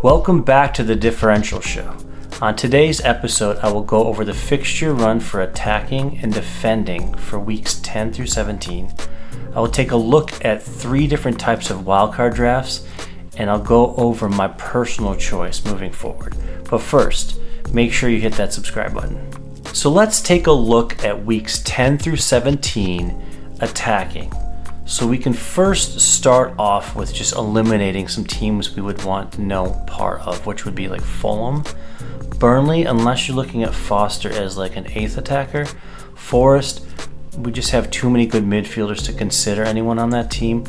Welcome back to the Differential Show. On today's episode, I will go over the fixture run for attacking and defending for weeks 10 through 17. I will take a look at 3 different types of wildcard drafts, and I'll go over my personal choice moving forward. But first, make sure you hit that subscribe button. So let's take a look at weeks 10 through 17 attacking. So we can first start off with just eliminating some teams we would want no part of, which would be like Fulham, Burnley, unless you're looking at Foster as like an 8th attacker. Forest, we just have too many good midfielders to consider anyone on that team.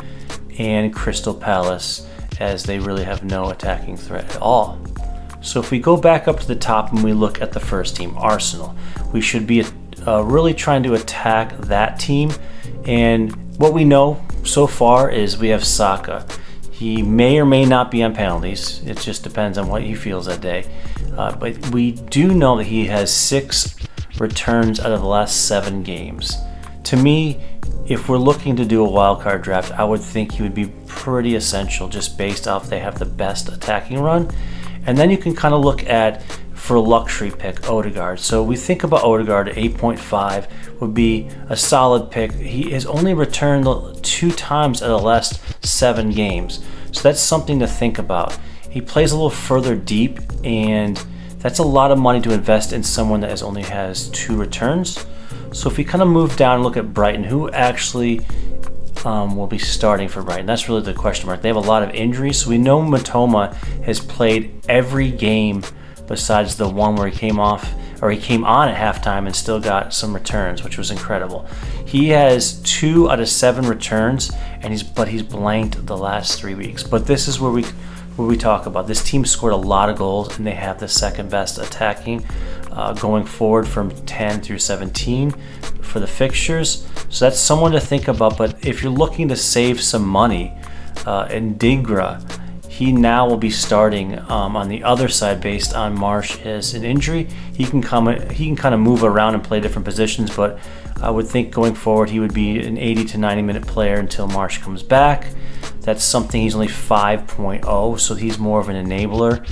And Crystal Palace, as they really have no attacking threat at all. So if we go back up to the top and we look at the first team, Arsenal, we should be really trying to attack that team. And what we know so far is we have Saka. He may or may not be on penalties. It just depends on what he feels that day. But we do know that he has 6 returns out of the last 7 games. To me, if we're looking to do a wildcard draft, I would think he would be pretty essential just based off they have the best attacking run. And then you can kind of look at, for a luxury pick, Odegaard. So we think about Odegaard at 8.5 would be a solid pick. He has only returned 2 times out of the last 7 games. So that's something to think about. He plays a little further deep, and that's a lot of money to invest in someone that only has 2 returns. So if we kind of move down and look at Brighton, who actually will be starting for Brighton? That's really the question mark. They have a lot of injuries, so we know Matoma has played every game besides the one where he came on at halftime and still got some returns, which was incredible. He has 2 out of 7 returns, and he's blanked the last 3 weeks. But this is where we talk about this team scored a lot of goals, and they have the second best attacking going forward from 10 through 17 for the fixtures. So that's someone to think about. But if you're looking to save some money, Ndigra, he now will be starting on the other side based on Marsh as an injury. He can kind of move around and play different positions, but I would think going forward he would be an 80 to 90 minute player until Marsh comes back. That's something. He's only 5.0, so he's more of an enabler.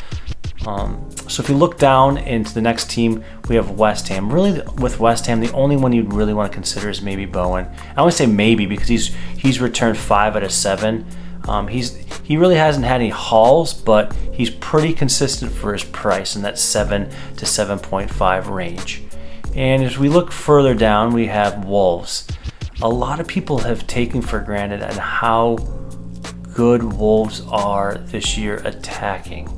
So if you look down into the next team, we have West Ham. Really, with West Ham, the only one you'd really want to consider is maybe Bowen. I always say maybe because he's returned 5 out of 7. He really hasn't had any hauls, but he's pretty consistent for his price in that 7 to 7.5 range. And as we look further down, we have Wolves. A lot of people have taken for granted on how good Wolves are this year attacking.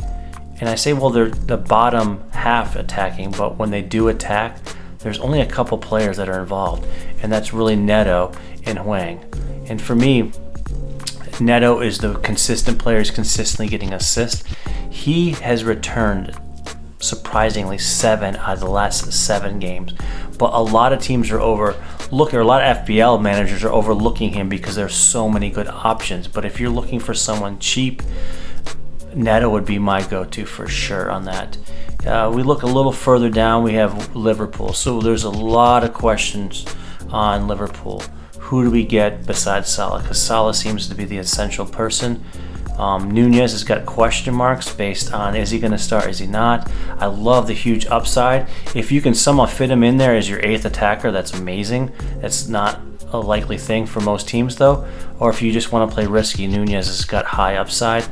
And I say, well, they're the bottom half attacking, but when they do attack, there's only a couple players that are involved, and that's really Neto and Hwang. And for me, Neto is the consistent player. He's consistently getting assists. He has returned surprisingly 7 out of the last 7 games. But a lot of teams are a lot of FPL managers are overlooking him because there's so many good options. But if you're looking for someone cheap, Neto would be my go-to for sure on that. We look a little further down, we have Liverpool. So there's a lot of questions on Liverpool. Who do we get besides Salah? Because Salah seems to be the essential person. Nunez has got question marks based on, is he going to start, is he not? I love the huge upside. If you can somehow fit him in there as your 8th attacker, that's amazing. That's not a likely thing for most teams though. Or if you just want to play risky, Nunez has got high upside.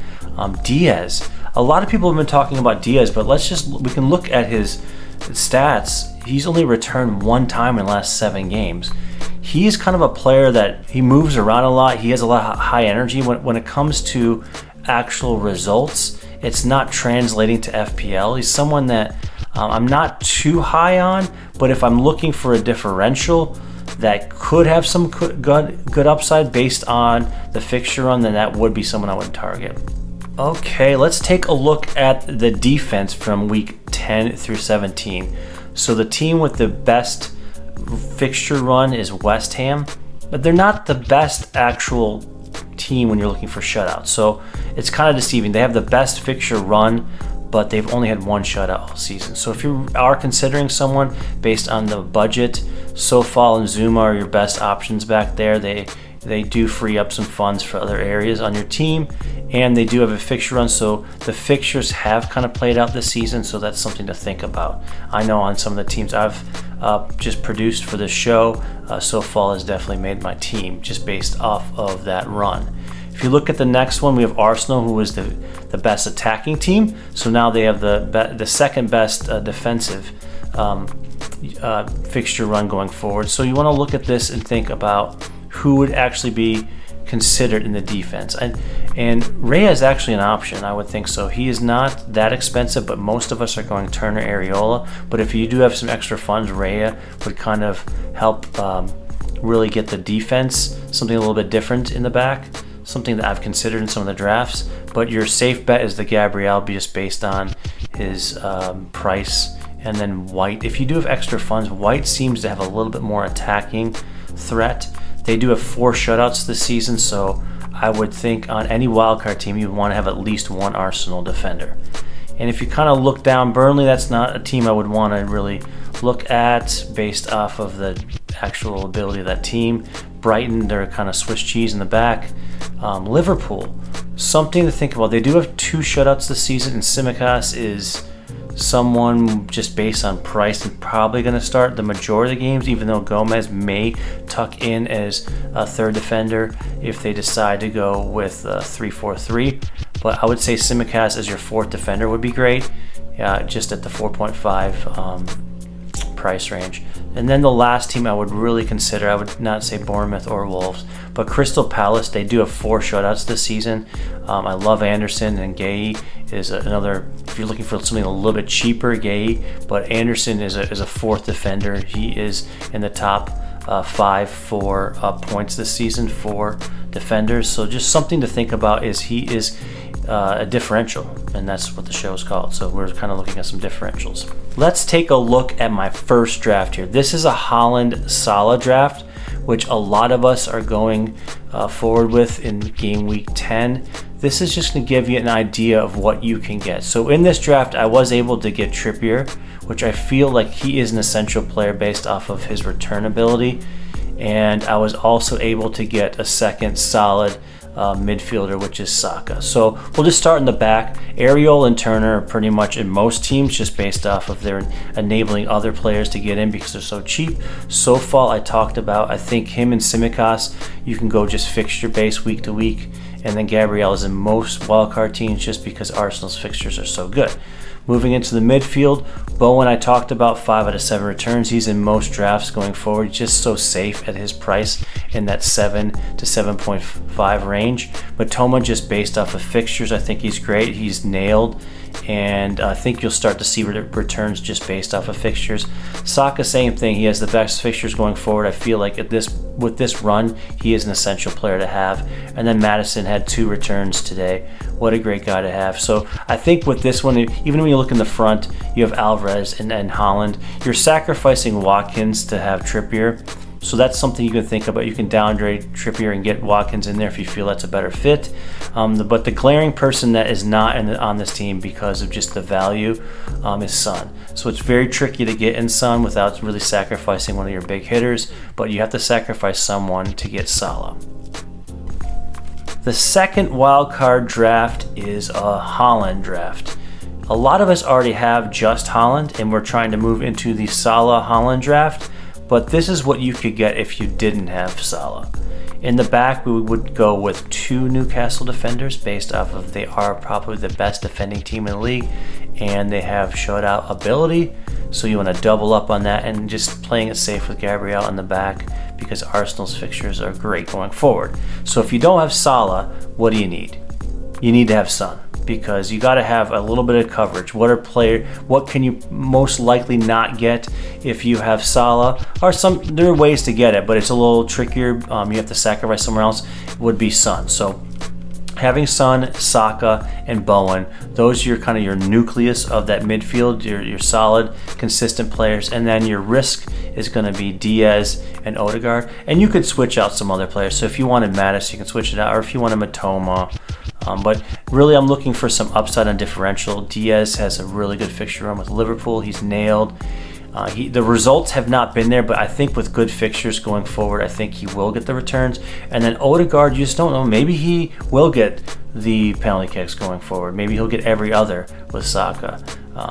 Diaz, a lot of people have been talking about Diaz, but we can look at his stats. He's only returned 1 time in the last 7 games. He's kind of a player that he moves around a lot. He has a lot of high energy. When it comes to actual results, it's not translating to FPL. He's someone that I'm not too high on, but if I'm looking for a differential that could have some good upside based on the fixture run, then that would be someone I would target. Okay, let's take a look at the defense from week 10 through 17. So the team with the best fixture run is West Ham, but they're not the best actual team when you're looking for shutouts. So it's kind of deceiving. They have the best fixture run, but they've only had 1 shutout all season. So if you are considering someone based on the budget, Sofal and Zuma are your best options back there. they do free up some funds for other areas on your team, and they do have a fixture run, so the fixtures have kind of played out this season, so that's something to think about. I know on some of the teams I've just produced for this show, Sofal has definitely made my team just based off of that run. If you look at the next one, we have Arsenal, who is the best attacking team, so now they have the second best defensive fixture run going forward. So you want to look at this and think about who would actually be considered in the defense. And Raya is actually an option, I would think so. He is not that expensive, but most of us are going Turner, Areola. But if you do have some extra funds, Raya would kind of help really get the defense, something a little bit different in the back, something that I've considered in some of the drafts. But your safe bet is the Gabriel, just based on his price. And then White, if you do have extra funds, White seems to have a little bit more attacking threat. They do have 4 shutouts this season, so I would think on any wildcard team you would want to have at least one Arsenal defender. And if you kind of look down, Burnley, that's not a team I would want to really look at based off of the actual ability of that team. Brighton, they're kind of Swiss cheese in the back. Liverpool, something to think about. They do have 2 shutouts this season, and Tsimikas is someone just based on price and probably going to start the majority of the games, even though Gomez may tuck in as a third defender if they decide to go with 3-4-3. But I would say Tsimikas as your 4th defender would be great, just at the 4.5 price range. And then the last team I would really consider, I would not say Bournemouth or Wolves, but Crystal Palace. They do have 4 shutouts this season. I love Anderson, and Gay is another, if you're looking for something a little bit cheaper, Gay, but Anderson is a 4th defender. He is in the top 5 for points this season for defenders. So just something to think about is he is a differential, and that's what the show is called. So we're kind of looking at some differentials. Let's take a look at my first draft here. This is a Haaland Salah draft, which a lot of us are going forward with in game week 10. This is just going to give you an idea of what you can get. So in this draft, I was able to get Trippier, which I feel like he is an essential player based off of his return ability. And I was also able to get a second solid midfielder, which is Saka. So we'll just start in the back. Areola and Turner are pretty much in most teams, just based off of their enabling other players to get in because they're so cheap. Sofal I talked about. I think him and Tsimikas, you can go just fixture based week to week. And then Gabriel is in most wildcard teams just because Arsenal's fixtures are so good. Moving into the midfield, Bowen I talked about, 5 out of 7 returns. He's in most drafts going forward, just so safe at his price in that 7 to 7.5 range. Matoma, just based off of fixtures, I think he's great. He's nailed, and I think you'll start to see returns just based off of fixtures. Saka, same thing. He has the best fixtures going forward. I feel like with this run, he is an essential player to have. And then Maddison had 2 returns today. What a great guy to have. So I think with this one, even when you look in the front, you have Alvarez and Haaland. You're sacrificing Watkins to have Trippier. So that's something you can think about. You can downgrade Trippier and get Watkins in there if you feel that's a better fit. But the glaring person that is not on this team because of just the value is Son. So it's very tricky to get in Son without really sacrificing one of your big hitters, but you have to sacrifice someone to get Salah. The second wildcard draft is a Haaland draft. A lot of us already have just Haaland, and we're trying to move into the Salah Haaland draft, but this is what you could get if you didn't have Salah. In the back, we would go with 2 Newcastle defenders based off of they are probably the best defending team in the league, and they have shutout ability, so you want to double up on that and just playing it safe with Gabriel in the back because Arsenal's fixtures are great going forward. So if you don't have Salah, what do you need? You need to have Son, because you got to have a little bit of coverage. What can you most likely not get if you have Salah? There are ways to get it, but it's a little trickier. You have to sacrifice somewhere else. Would be Son. So having Son, Saka, and Bowen, those are your nucleus of that midfield, your solid, consistent players, and then your risk is going to be Diaz and Odegaard, and you could switch out some other players. So if you wanted Mattis, you can switch it out, or if you wanted Matoma. But really, I'm looking for some upside on differential. Diaz has a really good fixture run with Liverpool. He's nailed. The results have not been there, but I think with good fixtures going forward, I think he will get the returns. And then Odegaard, you just don't know. Maybe he will get the penalty kicks going forward. Maybe he'll get every other with Saka.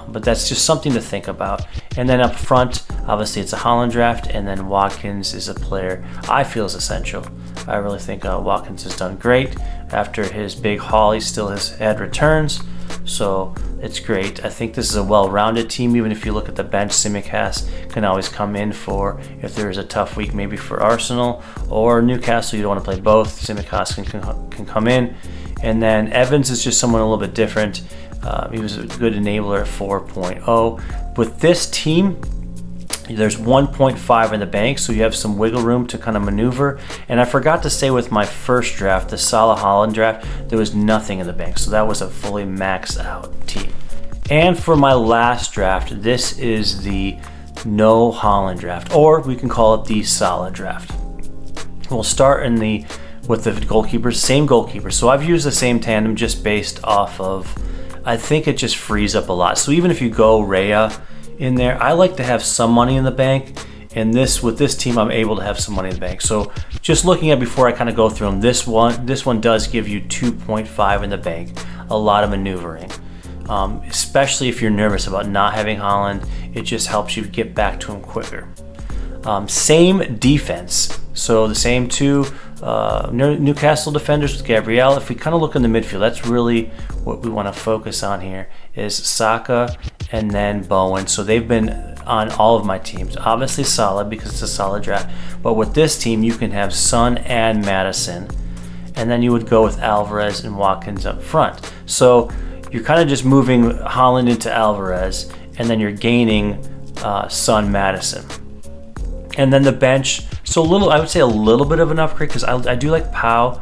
But that's just something to think about. And then up front, obviously it's a Haaland draft, and then Watkins is a player I feel is essential. I really think Watkins has done great. After his big haul, he still has had returns, so it's great. I think this is a well-rounded team. Even if you look at the bench, Tsimikas can always come in for if there's a tough week, maybe for Arsenal or Newcastle. You don't want to play both. Tsimikas can come in. And then Evans is just someone a little bit different. He was a good enabler at 4.0. With this team, there's 1.5 in the bank, so you have some wiggle room to kind of maneuver. And I forgot to say with my first draft, the Salah Haaland draft, there was nothing in the bank, so that was a fully maxed out team. And for my last draft, this is the no Haaland draft, or we can call it the Salah draft. We'll start with the goalkeepers, same goalkeeper. So I've used the same tandem just based off of, I think it just frees up a lot. So even if you go Raya in there, I like to have some money in the bank. And with this team, I'm able to have some money in the bank. So just looking at before I kind of go through them, this one does give you 2.5 in the bank. A lot of maneuvering, especially if you're nervous about not having Haaland. It just helps you get back to him quicker. Same defense. So the same two Newcastle defenders with Gabriel. If we kind of look in the midfield, that's really what we want to focus on here is Saka and then Bowen. So they've been on all of my teams. Obviously Salah because it's a solid draft. But with this team, you can have Son and Maddison. And then you would go with Alvarez and Watkins up front. So you're kind of just moving Haaland into Alvarez, and then you're gaining Son, Maddison. And then the bench, so I would say a little bit of an upgrade because I do like Pau.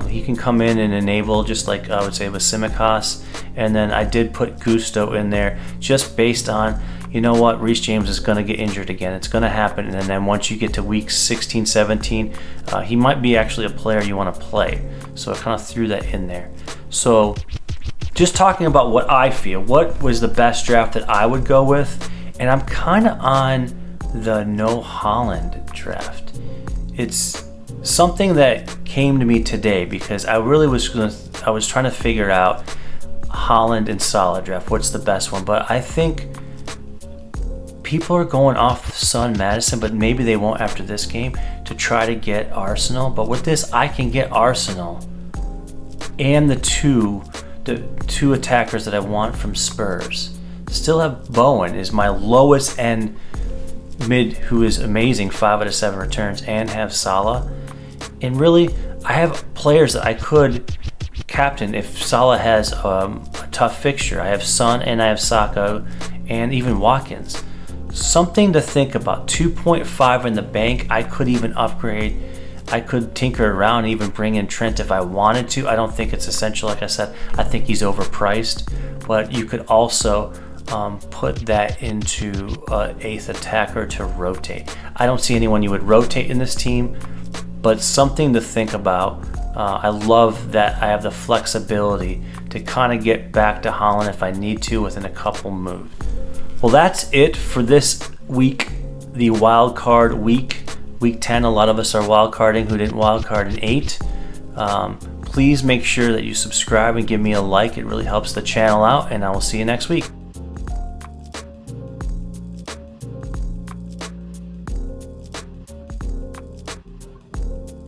He can come in and enable just like I would say with Tsimikas. And then I did put Gusto in there just based on, you know what, Reece James is going to get injured again. It's going to happen. And then once you get to week 16, 17, he might be actually a player you want to play. So I kind of threw that in there. So just talking about what I feel, what was the best draft that I would go with. And I'm kind of on the no Haaland draft. It's something that came to me today because I really was trying to figure out Haaland and Salah draft. What's the best one? But I think people are going off Son, Maddison, but maybe they won't after this game to try to get Arsenal. But with this, I can get Arsenal and the two attackers that I want from Spurs. Still have Bowen is my lowest end mid who is amazing, 5 out of 7 returns, and have Salah. And really, I have players that I could captain if Salah has a tough fixture. I have Son and I have Saka and even Watkins. Something to think about. 2.5 in the bank. I could even upgrade. I could tinker around and even bring in Trent if I wanted to. I don't think it's essential. Like I said, I think he's overpriced. But you could also put that into an 8th attacker to rotate. I don't see anyone you would rotate in this team, but something to think about. I love that I have the flexibility to kind of get back to Haaland if I need to within a couple moves. Well, that's it for this week, the wild card week, week 10. A lot of us are wild carding who didn't wild card in 8. Please make sure that you subscribe and give me a like. It really helps the channel out, and I will see you next week.